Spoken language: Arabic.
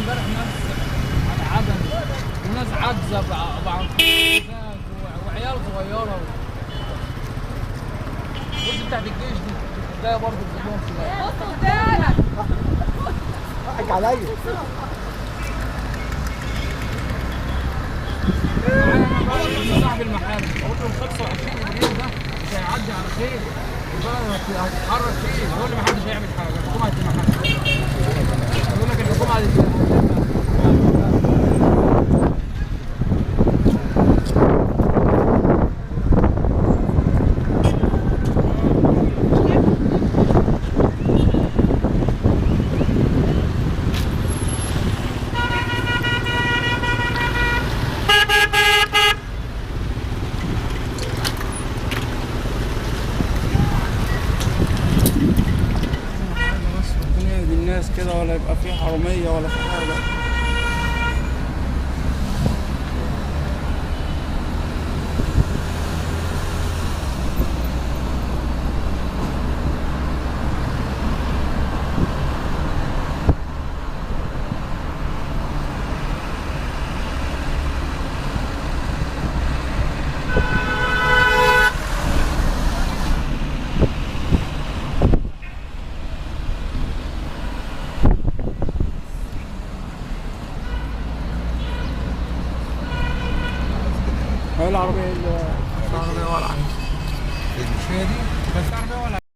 امبارح ناس على عدم، وناس عاجزه وعيال صغيره. بص بتاعت الجيش دي جايه برضه بتجيبهم سلاح. بص قدامك حق عليا. انا بقول صاحب المحل قلت له 25 جنيه ده مش هيعدي على خير، البلد هتتحرك فيه. يقول لي ما حدش هيعمل حاجه، الحكومه هتعمل حاجه. يقول لك الحكومه هتعمل. الناس كده ولا يبقى في حرامية ولا في حاجة. هي العربية العربية ورا مش هي دي بس.